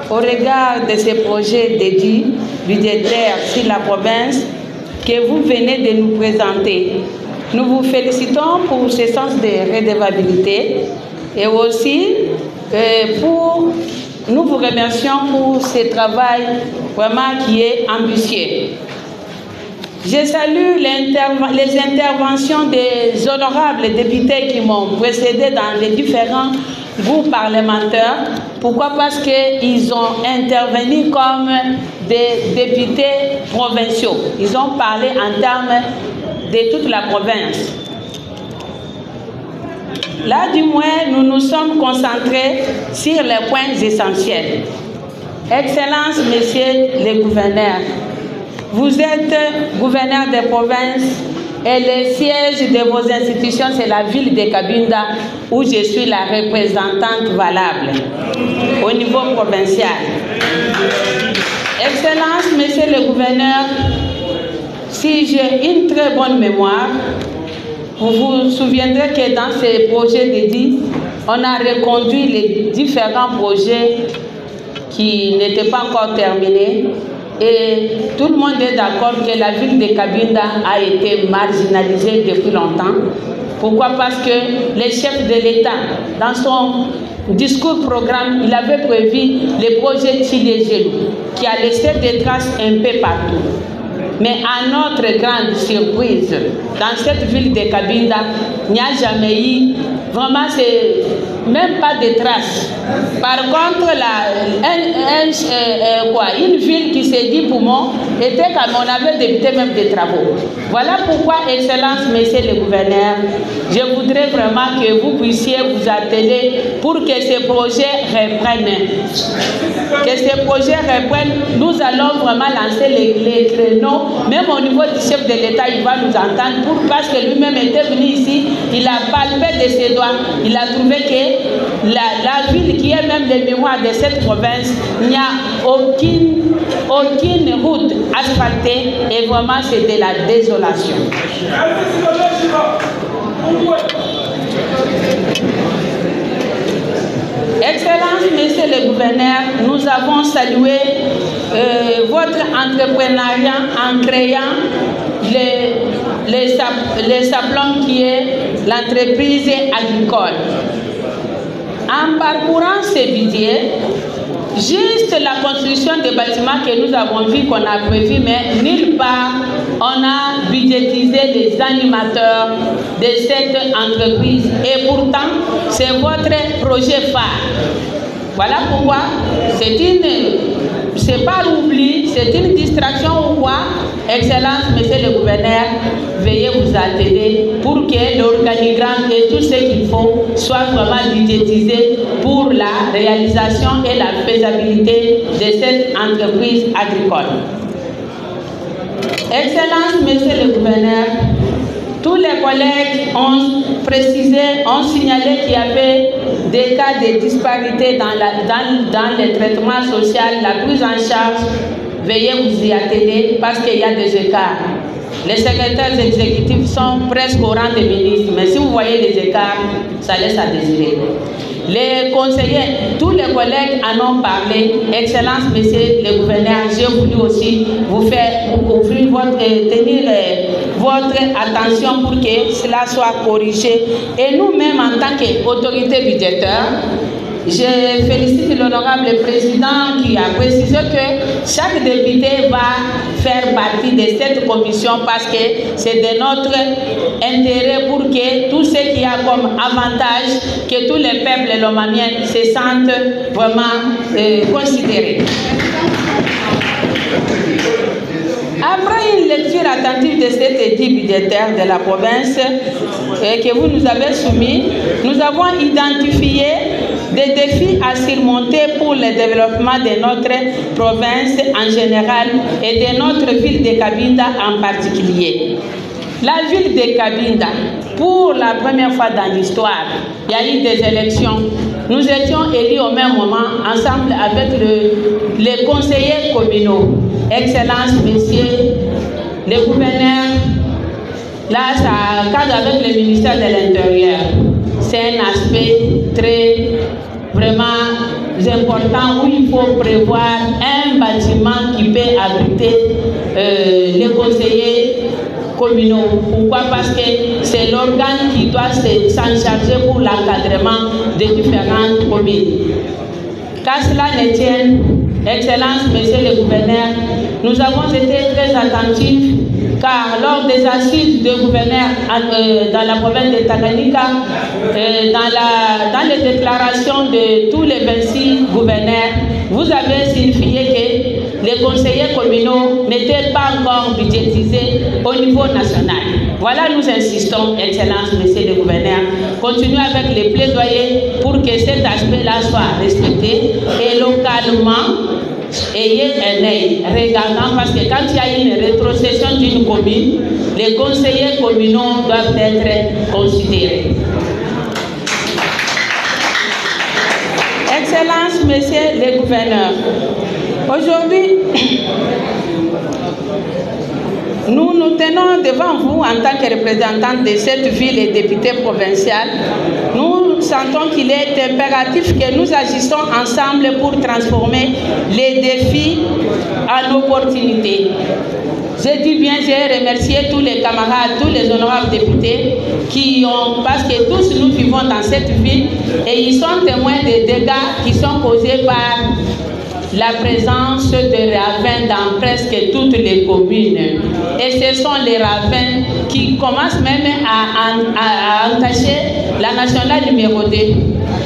au regard de ces projets dédiés budgétaires sur la province que vous venez de nous présenter, nous vous félicitons pour ce sens de redevabilité et aussi nous vous remercions pour ce travail vraiment qui est ambitieux. Je salue les interventions des honorables députés qui m'ont précédé dans les différents groupes parlementaires. Pourquoi? Parce qu'ils ont intervenu comme des députés provinciaux. Ils ont parlé en termes de toute la province. Là, du moins, nous nous sommes concentrés sur les points essentiels. Excellences, messieurs les gouverneurs, vous êtes gouverneur des provinces et le siège de vos institutions, c'est la ville de Cabinda, où je suis la représentante valable au niveau provincial. Excellences, messieurs les gouverneurs, si j'ai une très bonne mémoire, vous vous souviendrez que dans ces projets dédiés, on a reconduit les différents projets qui n'étaient pas encore terminés. Et tout le monde est d'accord que la ville de Cabinda a été marginalisée depuis longtemps. Pourquoi? Parce que le chef de l'État, dans son discours programme, il avait prévu le projet Tchilé-Gelou, qui a laissé des traces un peu partout. Mais à notre grande surprise, dans cette ville de Cabinda, il n'y a jamais eu, vraiment, c'est même pas de traces. Par contre, une ville qui s'est dit poumon était comme on avait débuté même des travaux. Voilà pourquoi, Excellences, messieurs les gouverneurs, je voudrais vraiment que vous puissiez vous atteler pour que ces projets reprennent. Que ces projets reprennent, nous allons vraiment lancer les créneaux. Même au niveau du chef de l'État, il va nous entendre parce que lui-même était venu ici, il a palpé de ses doigts, il a trouvé que la ville qui est même le mémoire de cette province, il n'y a aucune route asphaltée et vraiment c'est de la désolation. Excellences, messieurs les gouverneurs, nous avons salué votre entrepreneuriat en créant les Sablons qui est l'entreprise agricole. En parcourant ces budgets, juste la construction des bâtiments que nous avons vu qu'on a prévu, mais nulle part on a budgétisé les animateurs de cette entreprise. Et pourtant, c'est votre projet phare. Voilà pourquoi c'est pas l'oubli, c'est une distraction ou quoi. Excellences, messieurs les gouverneurs, veuillez vous atteler pour que l'organigramme et tout ce qu'il faut soit vraiment budgétisé pour la réalisation et la faisabilité de cette entreprise agricole. Excellences, messieurs les gouverneurs, tous les collègues ont précisé, ont signalé qu'il y avait des cas de disparité dans le traitement social, la prise en charge. Veuillez vous y atteler parce qu'il y a des écarts. Les secrétaires exécutifs sont presque au rang des ministres, mais si vous voyez les écarts, ça laisse à désirer. Les conseillers, tous les collègues en ont parlé. Excellences, messieurs les gouverneurs, j'ai voulu aussi vous faire offrir tenir votre attention pour que cela soit corrigé. Et nous-mêmes, en tant qu'autorité budgétaire, je félicite l'honorable président qui a précisé que chaque député va faire partie de cette commission parce que c'est de notre intérêt pour que tout ce qu'il y a comme avantage, que tous les peuples lomamiens se sentent vraiment considérés. Après une lecture attentive de cet édit budgétaire de la province que vous nous avez soumis, nous avons identifié des défis à surmonter pour le développement de notre province en général et de notre ville de Cabinda en particulier. La ville de Cabinda, pour la première fois dans l'histoire, il y a eu des élections. Nous étions élus au même moment, ensemble avec les conseillers communaux. Excellences, messieurs, les gouverneurs, là, ça cadre avec le ministère de l'Intérieur. C'est un aspect très, vraiment importants où il faut prévoir un bâtiment qui peut abriter les conseillers communaux. Pourquoi? Parce que c'est l'organe qui doit s'en charger pour l'encadrement des différentes communes. Qu'à cela ne tienne, Excellence, Monsieur le Gouverneur, nous avons été très attentifs car lors des assises de gouverneurs dans la province de Tanganyika, dans les déclarations de tous les 26 gouverneurs, vous avez signifié que les conseillers communaux n'étaient pas encore budgétisés au niveau national. Voilà, nous insistons, Excellence, Monsieur le Gouverneur, continuez avec les plaidoyers pour que cet aspect-là soit respecté et localement, ayez un œil regardant parce que quand il y a une rétrocession d'une commune, les conseillers communaux doivent être considérés. Excellence, Messieurs les gouverneurs, aujourd'hui, nous nous tenons devant vous en tant que représentants de cette ville et députés provinciales. Nous sentons qu'il est impératif que nous agissons ensemble pour transformer les défis en opportunités. Je dis bien, j'ai remercié tous les camarades, tous les honorables députés qui ont, parce que tous nous vivons dans cette ville et ils sont témoins des dégâts qui sont causés par la présence de ravins dans presque toutes les communes. Et ce sont les ravins qui commencent même à entacher la nationale numéro 2.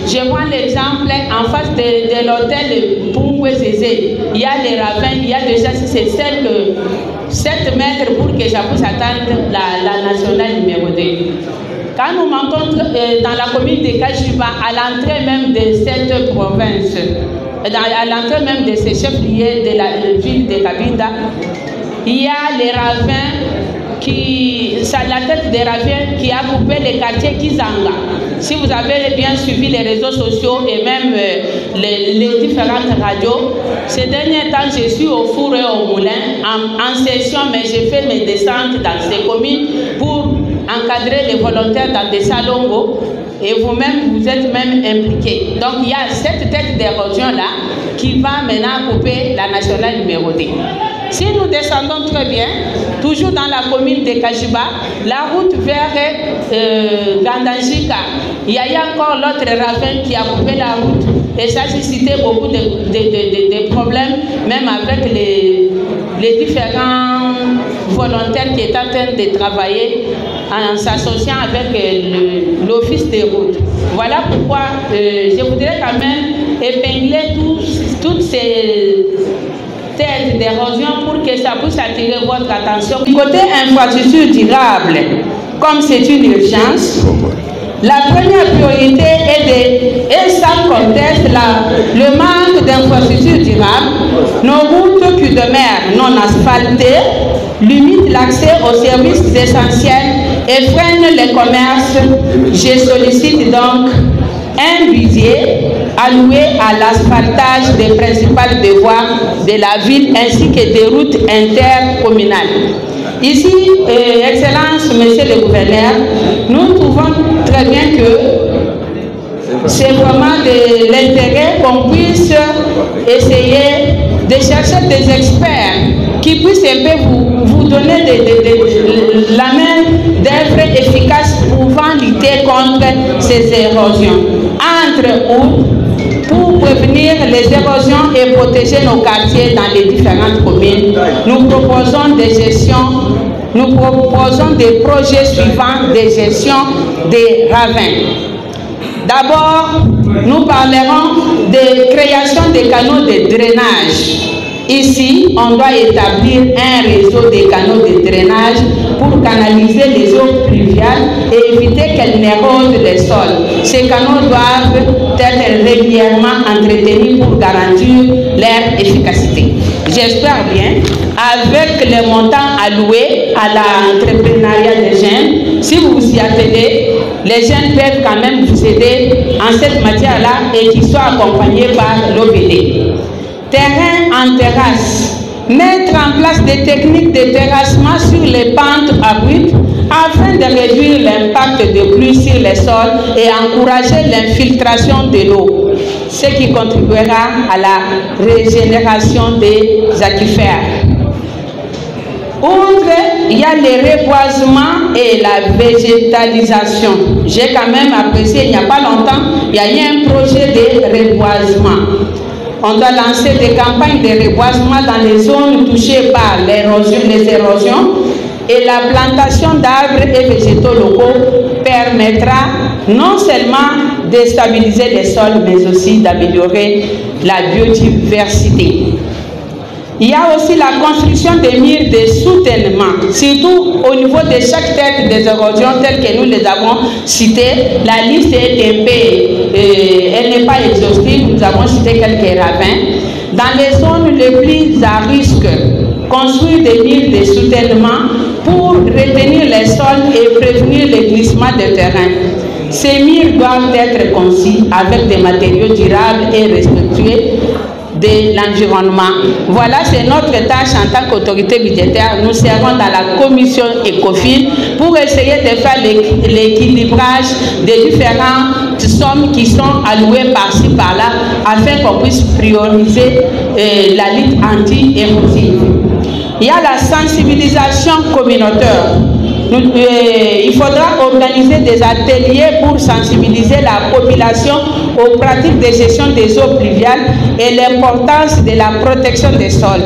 Je prends l'exemple en face de l'hôtel Pungwe-Zézé. Il y a les ravins, il y a déjà, c'est 7 mètres pour que ça puisse atteindre la nationale numéro 2. Quand nous montons dans la commune de Kashiba, à l'entrée même de cette province, à l'entrée même de ces chefs-lieux de la ville de Cabinda, il y a les ravins la tête des ravins qui a coupé le quartier Kizanga. Si vous avez bien suivi les réseaux sociaux et même les différentes radios, ces derniers temps, je suis au four et au moulin en session, mais j'ai fait mes descentes dans ces communes pour encadrer les volontaires dans des salongos. Et vous-même, vous êtes même impliqués. Donc, il y a cette tête d'érosion-là qui va maintenant couper la nationale numéro 2. Si nous descendons très bien, toujours dans la commune de Kashiba, la route vers Gandangika, il y a encore l'autre ravin qui a coupé la route. Et ça a suscité beaucoup de problèmes, même avec les différents volontaires qui étaient en train de travailler en s'associant avec l'office des routes. Voilà pourquoi je voudrais quand même épingler toutes ces têtes d'érosion pour que ça puisse attirer votre attention. Du côté infrastructure durable, comme c'est une urgence, la première priorité est sans conteste le manque d'infrastructures durables. Nos routes cul de mer non asphaltées limitent l'accès aux services essentiels et freinent les commerces. Je sollicite donc un budget alloué à l'asphaltage des principales voies de la ville ainsi que des routes intercommunales. Ici, Excellence, Monsieur le Gouverneur, nous trouvons très bien que c'est vraiment de l'intérêt qu'on puisse essayer de chercher des experts qui puissent un peu vous donner la main d'œuvre efficace pouvant lutter contre ces érosions. Entre autres, pour prévenir les érosions et protéger nos quartiers dans les différentes communes, nous proposons des projets suivants de gestion des ravins. D'abord, nous parlerons de création de canaux de drainage. Ici, on doit établir un réseau de canaux de drainage pour canaliser les eaux pluviales et éviter qu'elles n'érodent les sols. Ces canaux doivent être régulièrement entretenus pour garantir leur efficacité. J'espère bien, avec les montants alloués à l'entrepreneuriat des jeunes, si vous vous y attelez, les jeunes peuvent quand même vous aider en cette matière-là et qu'ils soient accompagnés par l'OVD. Terrain en terrasse. Mettre en place des techniques de terrassement sur les pentes abruptes afin de réduire l'impact de pluie sur les sols et encourager l'infiltration de l'eau. ce qui contribuera à la régénération des aquifères. Outre, il y a les reboisements et la végétalisation. J'ai quand même apprécié, il n'y a pas longtemps, il y a eu un projet de reboisement. On doit lancer des campagnes de reboisement dans les zones touchées par les érosions, et la plantation d'arbres et végétaux locaux permettra non seulement de stabiliser les sols, mais aussi d'améliorer la biodiversité. Il y a aussi la construction des murs de soutènement, surtout au niveau de chaque tête des érosions telles que nous les avons citées. La liste est un peu, elle n'est pas exhaustive, nous avons cité quelques ravins. Dans les zones les plus à risque, construire des murs de soutènement pour retenir les sols et prévenir les glissements de terrain. Ces murs doivent être conçus avec des matériaux durables et respectueux de l'environnement. Voilà, c'est notre tâche en tant qu'autorité budgétaire. Nous serons dans la commission ECOFIN pour essayer de faire l'équilibrage des différentes sommes qui sont allouées par-ci par-là afin qu'on puisse prioriser la lutte anti-érosive. Il y a la sensibilisation communautaire. Il faudra organiser des ateliers pour sensibiliser la population aux pratiques de gestion des eaux pluviales et l'importance de la protection des sols.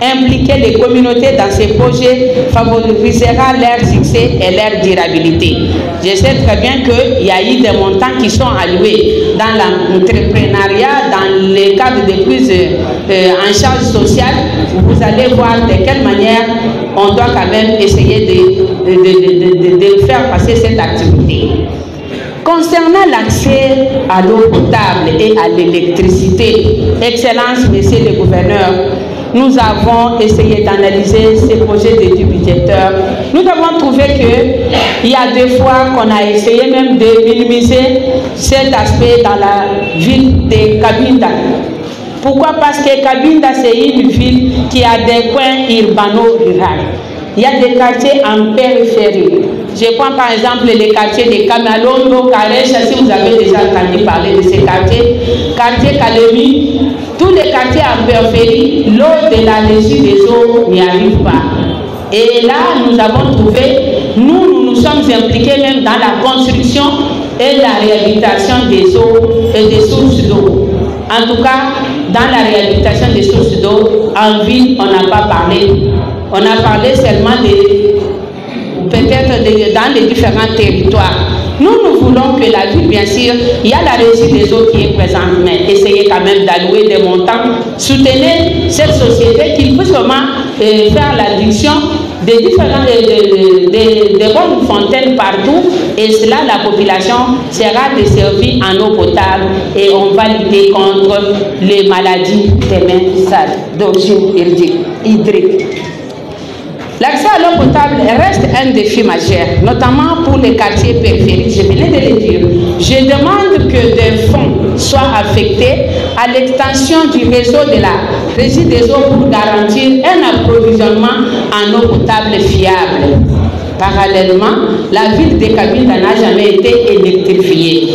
Impliquer les communautés dans ces projets favorisera leur succès et leur durabilité. Je sais très bien qu'il y a eu des montants qui sont alloués dans l'entrepreneuriat, dans les cadres de prise en charge sociale. Vous allez voir de quelle manière on doit quand même essayer de faire passer cette activité. Concernant l'accès à l'eau potable et à l'électricité, Excellences, Messieurs les gouverneurs, nous avons essayé d'analyser ces projets d'études budgétaires. Nous avons trouvé qu'il y a des fois qu'on a essayé même de minimiser cet aspect dans la ville de Cabinda. Pourquoi? Parce que Cabinda, c'est une ville qui a des coins urbano-ruraux. Il y a des quartiers en périphérie. Je prends par exemple les quartiers de Kamalondo, Karecha, si vous avez déjà entendu parler de ces quartiers, quartier Kalemi, tous les quartiers en périphérie, l'eau de la régie des eaux n'y arrive pas. Et là, nous avons trouvé, nous sommes impliqués même dans la construction et la réhabilitation des eaux et des sources d'eau. En tout cas, dans la réhabilitation des sources d'eau, en ville, on n'a pas parlé. On a parlé seulement peut-être dans les différents territoires. Nous voulons que la ville, bien sûr, il y a la régie des eaux qui est présente, mais essayez quand même d'allouer des montants. Soutenez cette société qui peut seulement faire l'addiction des bonnes fontaines partout, et cela, la population sera desservie en eau potable et on va lutter contre les maladies des mains sales d'origine hydrique. L'accès à l'eau potable reste un défi majeur, notamment pour les quartiers périphériques, je venais de le dire. Je demande que des fonds soient affectés à l'extension du réseau de la régie des eaux pour garantir un approvisionnement en eau potable fiable. Parallèlement, la ville de Cabinda n'a jamais été électrifiée.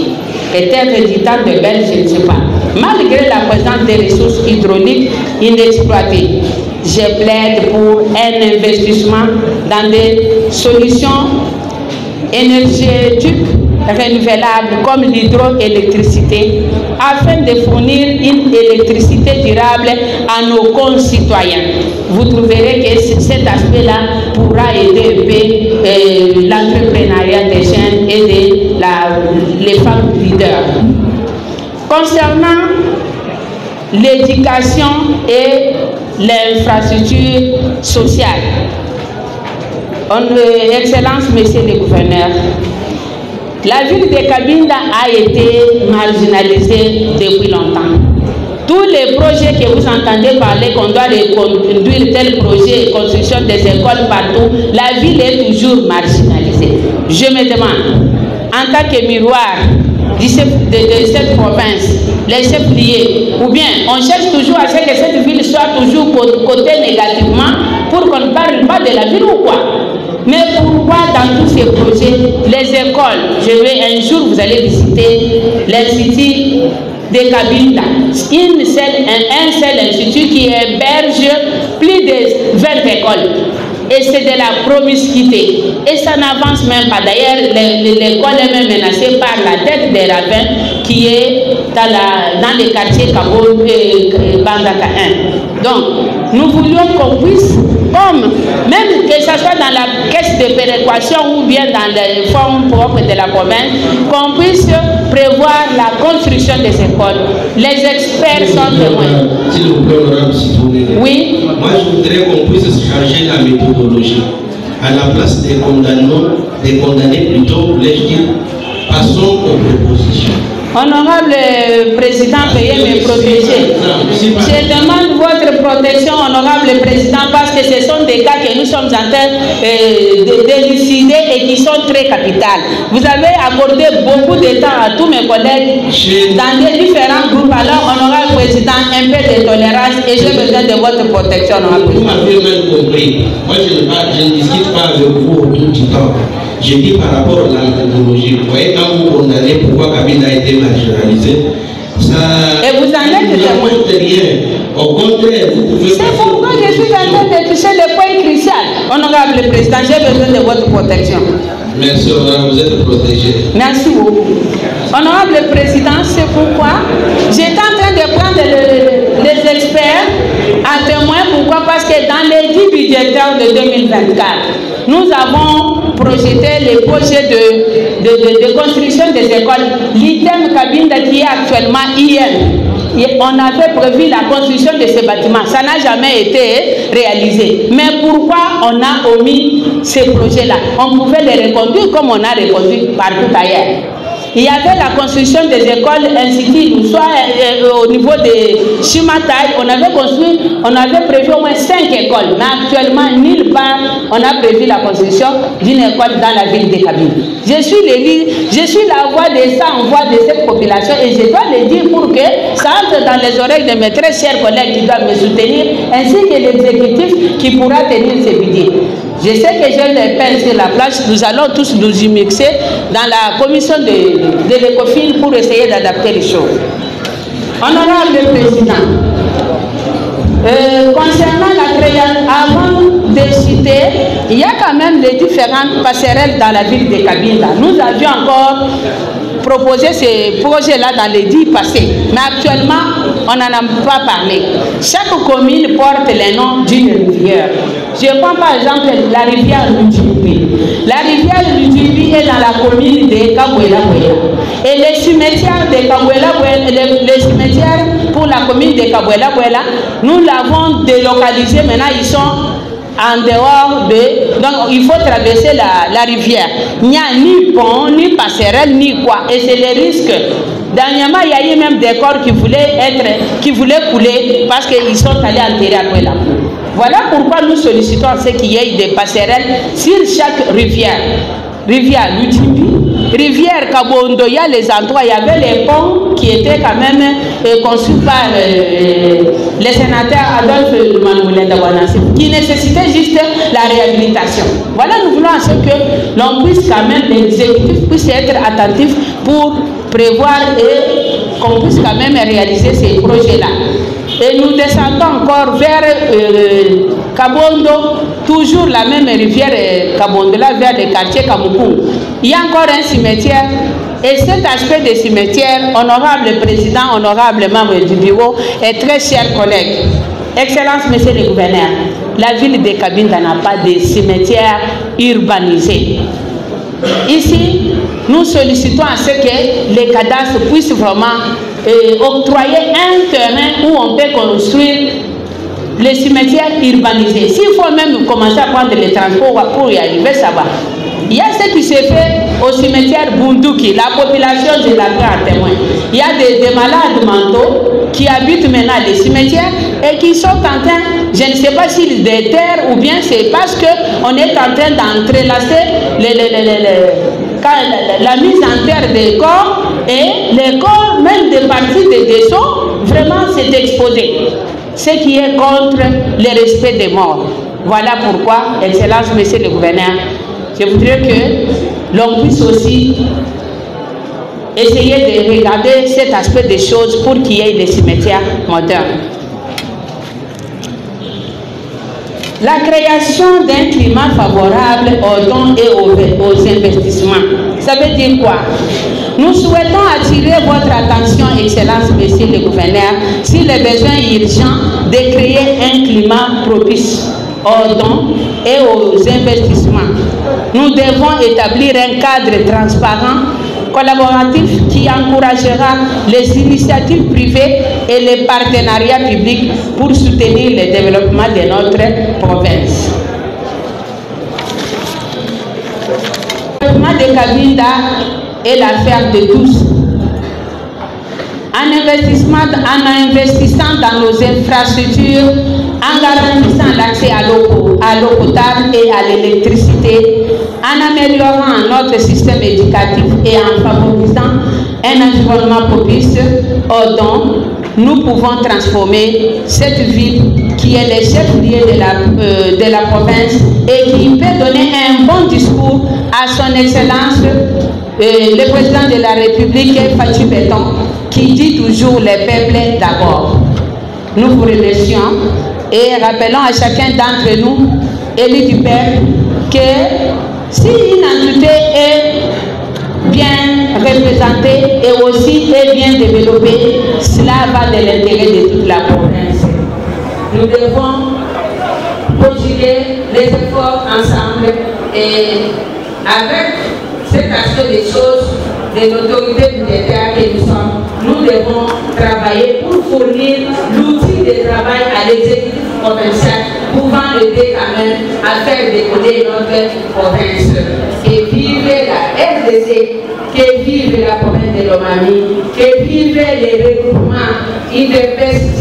Peut-être du temps de Belle, je ne sais pas. Malgré la présence des ressources hydrauliques inexploitées, je plaide pour un investissement dans des solutions énergétiques renouvelables comme l'hydroélectricité afin de fournir une électricité durable à nos concitoyens. Vous trouverez que cet aspect-là pourra aider un peu l'entrepreneuriat des jeunes et les femmes leaders. Concernant l'éducation et l'infrastructure sociale, Excellences, Messieurs les gouverneurs, la ville de Cabinda a été marginalisée depuis longtemps. Tous les projets que vous entendez parler, qu'on doit conduire tel projet, construction des écoles partout, la ville est toujours marginalisée. Je me demande, en tant que miroir de cette province, les chefs liés, ou bien on cherche toujours à ce que cette ville soit toujours cotée négativement pour qu'on ne parle pas de la ville ou quoi? Mais pourquoi dans tous ces projets, les écoles, un jour vous allez visiter l'Institut de Kabinda, un seul institut qui héberge plus de 20 écoles. Et c'est de la promiscuité. Et ça n'avance même pas. D'ailleurs, l'école est même menacée par la tête des rabbins qui est dans les quartiers Kaboul et Bandaka 1. Donc, nous voulions qu'on puisse, même que ce soit dans la caisse de péréquation ou bien dans les fonds propres de la province, qu'on puisse prévoir la construction des écoles. Les experts sont témoins. S'il vous plaît, honorable citoyen. Oui. Moi, je voudrais qu'on puisse changer la méthodologie. À la place des condamnés plutôt, passons aux propositions. Honorable Président, veuillez me protéger. Je demande votre protection, honorable Président, parce que ce sont des cas que nous sommes en train d'élucider et qui sont très capitales. Vous avez accordé beaucoup de temps à tous mes collègues dans des différents groupes. Alors, honorable Président, un peu de tolérance et j'ai besoin de votre protection, honorable Président. Vous m'avez mal compris. Moi, je ne discute pas avec vous autour du temps. Je dis par rapport à la méthodologie. Vous voyez, quand vous condamnez pourquoi Kabila a été marginalisé, ça. Et vous en êtes témoin. Au contraire, vous pouvez. C'est pourquoi je suis en train de toucher le point crucial. Honorable Président, j'ai besoin de votre protection. Merci, honorable, vous êtes protégé. Merci beaucoup. Honorable Président, c'est pourquoi j'étais en train de prendre les experts à témoin. Pourquoi? Parce que dans les 10 budgétaires de 2024, nous avons projeté les projets de construction des écoles. L'item Kabinda qui est actuellement IM. Et on avait prévu la construction de ces bâtiments. Ça n'a jamais été réalisé. Mais pourquoi on a omis ces projets-là? On pouvait les reconduire comme on a reconduit partout ailleurs. Il y avait la construction des écoles instituts, soit au niveau de Chimatai, on avait prévu au moins 5 écoles, mais actuellement, nulle part, on a prévu la construction d'une école dans la ville de Kabylie. Je suis la voix des sans-voix de cette population et je dois le dire pour que ça entre dans les oreilles de mes très chers collègues qui doivent me soutenir, ainsi que l'exécutif qui pourra tenir ces budgets. Je sais que j'ai des peines sur la plage, nous allons tous nous y mixer dans la commission de l'ECOFIN pour essayer d'adapter les choses. Honorable Président, concernant la création, avant de citer, il y a quand même les différentes passerelles dans la ville de Kabinda. Nous avions encore proposé ces projets-là dans les 10 passés, mais actuellement, on n'en a pas parlé. Chaque commune porte le nom d'une rivière. Je prends par exemple la rivière Lujibi. La rivière Lujibi est dans la commune de Kabouela-Bouela. Et les cimetières de Kabouela-Bouela, les cimetières pour la commune de Kabouela-Bouela, nous l'avons délocalisé. Maintenant, ils sont en dehors de... Donc, il faut traverser la rivière. Il n'y a ni pont, ni passerelle, ni quoi. Et c'est le risque. Dernièrement, il y a eu même des corps qui voulaient couler parce qu'ils sont allés enterrer après la pluie. Voilà pourquoi nous sollicitons à ce qu'il y ait des passerelles sur chaque rivière. Rivière Lujibi, rivière Kabondo, il y a les endroits, il y avait les ponts qui étaient quand même conçus par le sénateur Adolphe Manoulenda Wanassi, qui nécessitaient juste la réhabilitation. Voilà, nous voulons à ce que l'on puisse quand même, l'exécutif puisse être attentif pour prévoir et qu'on puisse quand même réaliser ces projets-là. Et nous descendons encore vers Kabondo, toujours la même rivière Kabondo, là vers le quartier Kamoukou. Il y a encore un cimetière. Et cet aspect des cimetières, honorable président, honorable membre du bureau et très chers collègues, Excellence, monsieur le gouverneur, la ville de Kabinda n'a pas de cimetière urbanisé. Ici, nous sollicitons à ce que les cadastres puissent vraiment octroyer un terrain où on peut construire les cimetières urbanisés. S'il faut même commencer à prendre les transports pour y arriver, ça va. Il y a ce qui se fait au cimetière Bunduki, la population, je la prends à témoin. Il y a des malades mentaux qui habitent maintenant les cimetières et qui sont en train, je ne sais pas s'ils déterrent ou bien c'est parce qu'on est en train d'entrelacer la mise en terre des corps et les corps, même des parties des déchets, vraiment c'est exposé. Ce qui est contre le respect des morts. Voilà pourquoi, Excellence, monsieur le gouverneur, je voudrais que l'on puisse aussi essayer de regarder cet aspect des choses pour qu'il y ait des cimetières modernes. La création d'un climat favorable aux dons et aux investissements. Ça veut dire quoi? Nous souhaitons attirer votre attention, Excellence, Monsieur le Gouverneur, sur les besoins urgents de créer un climat propice aux dons et aux investissements. Nous devons établir un cadre transparent, collaboratif qui encouragera les initiatives privées et les partenariats publics pour soutenir le développement de notre province. Le développement de Cabinda est l'affaire de tous. En investissant dans nos infrastructures, en garantissant l'accès à l'eau potable et à l'électricité, en améliorant notre système éducatif et en favorisant un environnement propice aux dons, nous pouvons transformer cette ville qui est le chef-lieu de la province et qui peut donner un bon discours à son Excellence, le président de la République, Fatou Béton, qui dit toujours les peuples d'abord. Nous vous remercions et rappelons à chacun d'entre nous, élus du peuple, que si une entité est bien représentée et aussi est bien développée, cela va de l'intérêt de toute la province. Nous devons conjuguer les efforts ensemble et avec cet aspect des choses, de l'autorité budgétaire que nous sommes, nous devons travailler pour fournir l'outil de travail à l'exécutif provincial pouvant aider quand même à faire décoller notre province. Que vive la RDC, que vive la province de Lomami, que vive les regroupements IDPS